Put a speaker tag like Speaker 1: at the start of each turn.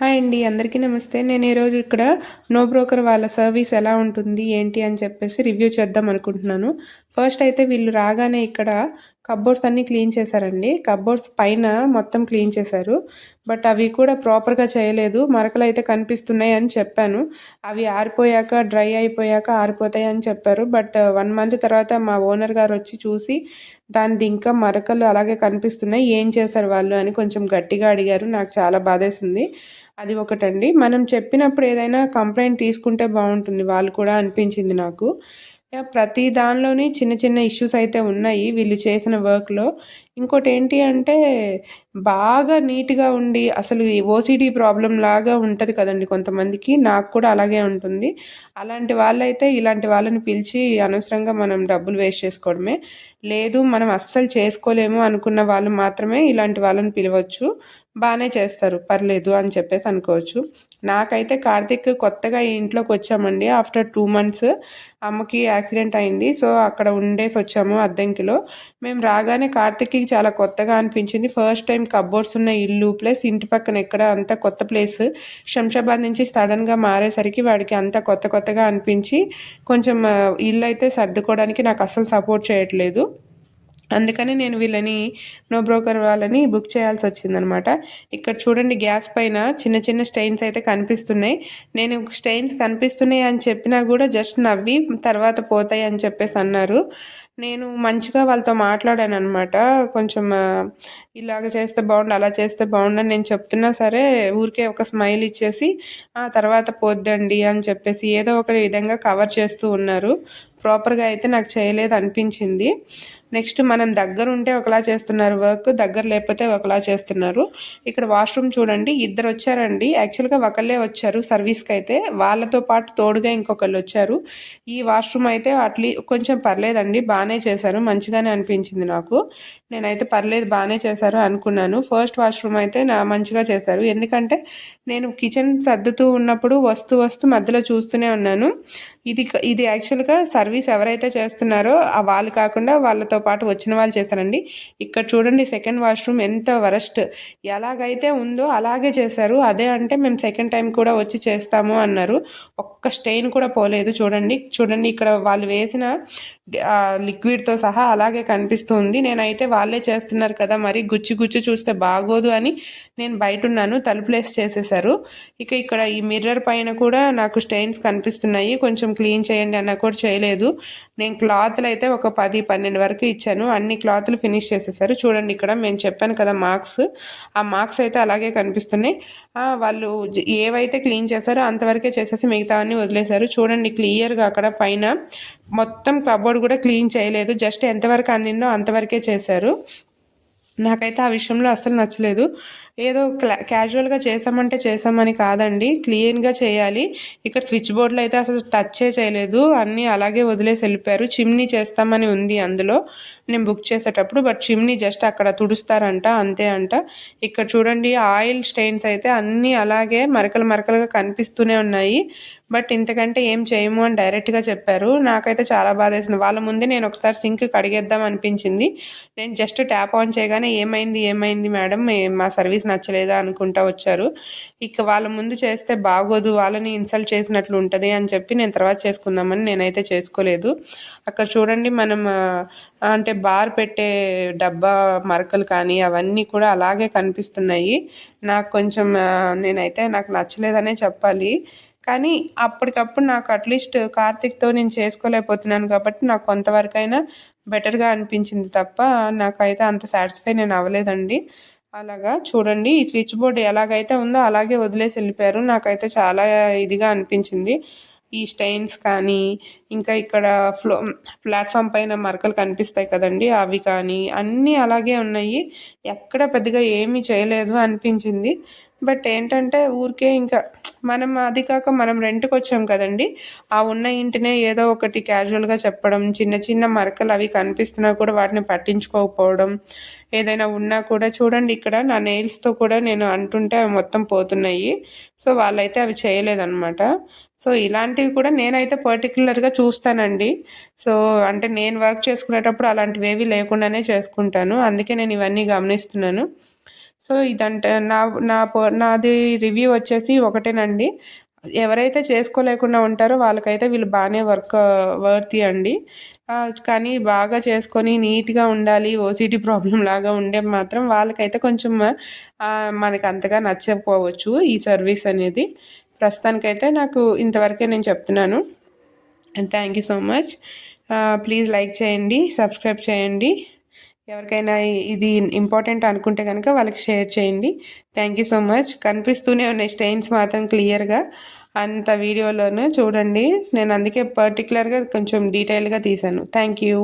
Speaker 1: Hi అండి, అందరికీ నమస్తే. నేను ఈరోజు ఇక్కడ నో బ్రోకర్ వాళ్ళ సర్వీస్ ఎలా ఉంటుంది ఏంటి అని చెప్పేసి రివ్యూ చేద్దాం అనుకుంటున్నాను. ఫస్ట్ అయితే వీళ్ళు రాగానే ఇక్కడ కప్బోర్డ్స్ అన్నీ క్లీన్ చేశారండి. కప్బోర్డ్స్ పైన మొత్తం క్లీన్ చేశారు. బట్ అవి కూడా ప్రాపర్గా చేయలేదు. మరకలు అయితే కనిపిస్తున్నాయి అని చెప్పాను. అవి ఆరిపోయాక డ్రై అయిపోయాక ఆరిపోతాయి అని చెప్పారు. బట్ 1 మంత్ తర్వాత మా ఓనర్ గారు వచ్చి చూసి దానిది ఇంకా మరకలు అలాగే కనిపిస్తున్నాయి, ఏం చేశారు వాళ్ళు అని కొంచెం గట్టిగా అడిగారు. నాకు చాలా బాధేసింది. అది ఒకటండి. మనం చెప్పినప్పుడు ఏదైనా కంప్లైంట్ తీసుకుంటే బాగుంటుంది వాళ్ళు కూడా అనిపించింది నాకు. ప్రతి దానిలోని చిన్న చిన్న ఇష్యూస్ అయితే ఉన్నాయి వీళ్ళు చేసిన వర్క్లో. ఇంకోటి ఏంటి అంటే బాగా నీట్గా ఉండి అసలు ఓసిడి ప్రాబ్లం లాగా ఉంటుంది కదండి కొంతమందికి, నాకు కూడా అలాగే ఉంటుంది. అలాంటి వాళ్ళైతే ఇలాంటి వాళ్ళని పిలిచి అనవసరంగా మనం డబ్బులు వేస్ట్ చేసుకోవడమే. లేదు మనం అస్సలు చేసుకోలేము అనుకున్న వాళ్ళు మాత్రమే ఇలాంటి వాళ్ళని పిలవచ్చు, బాగానే చేస్తారు, పర్లేదు అని చెప్పేసి అనుకోవచ్చు. నాకైతే కార్తిక్ కొత్తగా ఈ ఇంట్లోకి వచ్చామండి. ఆఫ్టర్ 2 months అమ్మకి యాక్సిడెంట్ అయింది. సో అక్కడ ఉండేసి వచ్చాము అద్దెంకిలో. మేము రాగానే కార్తిక్కి చాలా కొత్తగా అనిపించింది. ఫస్ట్ టైం కబ్బోర్డ్స్ ఉన్న ఇల్లు ప్లస్ ఇంటి పక్కన ఎక్కడ అంతా కొత్త ప్లేస్. శంషాబాద్ నుంచి సడన్గా మారేసరికి వాడికి అంతా కొత్తగా అనిపించి కొంచెం ఇల్లు అయితే సర్దుకోవడానికి నాకు అస్సలు సపోర్ట్ చేయట్లేదు. అందుకని నేను వీళ్ళని నో బ్రోకర్ వాళ్ళని బుక్ చేయాల్సి వచ్చిందనమాట. ఇక్కడ చూడండి, గ్యాస్ పైన చిన్న చిన్న స్టెయిన్స్ అయితే కనిపిస్తున్నాయి. నేను స్టెయిన్స్ కనిపిస్తున్నాయి అని చెప్పినా కూడా జస్ట్ నవ్వి తర్వాత పోతాయి అని చెప్పేసి అన్నారు. నేను మంచిగా వాళ్ళతో మాట్లాడాను అనమాట. కొంచెం ఇలాగ చేస్తే బాగుండు, అలా చేస్తే బాగుండు అని నేను చెప్తున్నా సరే ఊరికే ఒక స్మైల్ ఇచ్చేసి తర్వాత పోద్దండి అని చెప్పేసి ఏదో ఒక విధంగా కవర్ చేస్తూ ఉన్నారు. ప్రాపర్గా అయితే నాకు చేయలేదు అనిపించింది. నెక్స్ట్ మనం దగ్గర ఉంటే ఒకలా చేస్తున్నారు వర్క్, దగ్గర లేకపోతే ఒకలా చేస్తున్నారు. ఇక్కడ వాష్రూమ్ చూడండి, ఇద్దరు వచ్చారండి. యాక్చువల్గా ఒకళ్ళే వచ్చారు సర్వీస్కి అయితే, వాళ్ళతో పాటు తోడుగా ఇంకొకళ్ళు వచ్చారు. ఈ వాష్రూమ్ అయితే కొంచెం పర్లేదండి, బాగానే చేశారు, మంచిగానే అనిపించింది నాకు. నేనైతే పర్లేదు బాగానే చేశారు అనుకున్నాను. ఫస్ట్ వాష్రూమ్ అయితే మంచిగా చేశారు. ఎందుకంటే నేను కిచెన్ సర్దుతూ ఉన్నప్పుడు వస్తూ మధ్యలో చూస్తూనే ఉన్నాను. ఇది యాక్చువల్గా సర్వీస్ ఎవరైతే చేస్తున్నారో వాళ్ళు కాకుండా వాళ్ళతో పాటు వచ్చిన వాళ్ళు చేశారండి. ఇక్కడ చూడండి, సెకండ్ వాష్రూమ్ ఎంత వరస్ట్, ఎలాగైతే ఉందో అలాగే చేశారు. అదే అంటే మేము సెకండ్ టైం కూడా వచ్చి చేస్తాము అన్నారు. ఒక్క స్టెయిన్ కూడా పోలేదు. చూడండి ఇక్కడ వాళ్ళు వేసిన లిక్విడ్తో సహా అలాగే కనిపిస్తుంది. నేనైతే వాళ్ళే చేస్తున్నారు కదా, మరి గుచ్చి చూస్తే బాగోదు అని నేను బయట ఉన్నాను, తలుపులేసి చేసేసారు. ఇక్కడ ఈ మిర్రర్ పైన కూడా నాకు స్టెయిన్స్ కనిపిస్తున్నాయి, కొంచెం క్లీన్ చేయండి అన్న కూడా చేయలేదు. నేను క్లాత్లు అయితే ఒక 10-12 వరకు ఇచ్చాను, అన్ని క్లాత్లు ఫినిష్ చేసేసారు. చూడండి ఇక్కడ నేను చెప్పాను కదా మార్క్స్, ఆ మార్క్స్ అయితే అలాగే కనిపిస్తున్నాయి. వాళ్ళు ఏవైతే క్లీన్ చేశారో అంతవరకే చేసేసి మిగతావన్నీ వదిలేశారు. చూడండి క్లియర్గా అక్కడ పైన మొత్తం కబోర్డ్ కూడా క్లీన్ చేయలేదు, జస్ట్ ఎంతవరకు అందిందో అంతవరకే చేశారు. నాకైతే ఆ విషయంలో అస్సలు నచ్చలేదు. ఏదో క్యాజువల్గా చేసామంటే చేసామని కాదండి, క్లీన్గా చేయాలి. ఇక్కడ స్విచ్ బోర్డులో అయితే అసలు టచ్చే చేయలేదు, అన్నీ అలాగే వదిలేసి వెళ్ళిపోయారు. చిమ్నీ చేస్తామని ఉంది అందులో నేను బుక్ చేసేటప్పుడు, బట్ చిమ్నీ జస్ట్ అక్కడ తుడుస్తారంట, అంతే అంట. ఇక్కడ చూడండి ఆయిల్ స్టెయిన్స్ అయితే అన్నీ అలాగే మరకలుగా కనిపిస్తూనే ఉన్నాయి. బట్ ఇంతకంటే ఏం చేయము అని డైరెక్ట్గా చెప్పారు. నాకైతే చాలా బాధేసింది. వాళ్ళ ముందే నేను ఒకసారి సింక్ కడిగేద్దాం అనిపించింది. నేను జస్ట్ ట్యాప్ ఆన్ చేయగానే ఏమైంది మేడం, మా సర్వీస్ నచ్చలేదా అనుకుంటా వచ్చారు. వాళ్ళ ముందు చేస్తే బాగోదు, వాళ్ళని ఇన్సల్ట్ చేసినట్లు ఉంటుంది అని చెప్పి నేను తర్వాత చేసుకుందామని నేనైతే చేసుకోలేదు. అక్కడ చూడండి మనం అంటే బార్ పెట్టే డబ్బా మరకలు కానీ అవన్నీ కూడా అలాగే కనిపిస్తున్నాయి. నాకు కొంచెం నాకు నచ్చలేదనే చెప్పాలి. కానీ అప్పటికప్పుడు నాకు అట్లీస్ట్ కార్తిక్తో నేను చేసుకోలేకపోతున్నాను కాబట్టి నాకు కొంతవరకైనా బెటర్గా అనిపించింది తప్ప నాకైతే అంత సాటిస్ఫై నేను అవ్వలేదండి. అలాగా చూడండి, ఈ స్విచ్ బోర్డ్ ఎలాగైతే ఉందో అలాగే వదిలేసి వెళ్ళిపోయారు. నాకైతే చాలా ఇదిగా అనిపించింది. ఈ స్టెయిన్స్ కానీ ఇంకా ఇక్కడ ప్లాట్ఫామ్ పైన మరకలు కనిపిస్తాయి కదండి, అవి కానీ అన్నీ అలాగే ఉన్నాయి. ఎక్కడ పెద్దగా ఏమీ చేయలేదు అనిపించింది. బట్ ఏంటంటే ఊరికే ఇంకా మనం అది కాక మనం రెంట్కి వచ్చాం కదండి, ఆ ఉన్న ఇంటినే ఏదో ఒకటి క్యాజువల్గా చెప్పడం, చిన్న మరకలు అవి కనిపిస్తున్నా కూడా వాటిని పట్టించుకోకపోవడం, ఏదైనా ఉన్నా కూడా చూడండి ఇక్కడ నా నెయిల్స్తో కూడా నేను అంటుంటే అవి మొత్తం పోతున్నాయి. సో వాళ్ళైతే అవి చేయలేదన్నమాట. సో ఇలాంటివి కూడా నేనైతే పర్టికులర్గా చూస్తానండి. సో అంటే నేను వర్క్ చేసుకునేటప్పుడు అలాంటివి ఏవి లేకుండానే చేసుకుంటాను, అందుకే నేను ఇవన్నీ గమనిస్తున్నాను. సో ఇదంటే నాది రివ్యూ వచ్చేసి ఒకటేనండి. ఎవరైతే చేసుకోలేకుండా ఉంటారో వాళ్ళకైతే వీళ్ళు బాగానే వర్తి అండి. కానీ బాగా చేసుకొని నీట్గా ఉండాలి, ఓసీడీ ప్రాబ్లం లాగా ఉండే మాత్రం వాళ్ళకైతే కొంచెం మనకి అంతగా నచ్చకపోవచ్చు ఈ సర్వీస్ అనేది. ప్రస్తుతానికైతే నాకు ఇంతవరకే నేను చెప్తున్నాను. And thank you so much. Please like చేయండి, సబ్స్క్రైబ్ చేయండి. ఎవరికైనా ఇది ఇంపార్టెంట్ అనుకుంటే కనుక వాళ్ళకి షేర్ చేయండి. Thank you so much. కనిపిస్తూనే ఉన్నాయి స్టెయిన్స్ మాత్రం క్లియర్గా అంత వీడియోలోనూ చూడండి. నేను అందుకే పర్టికులర్గా కొంచెం డీటెయిల్గా తీశాను. Thank you.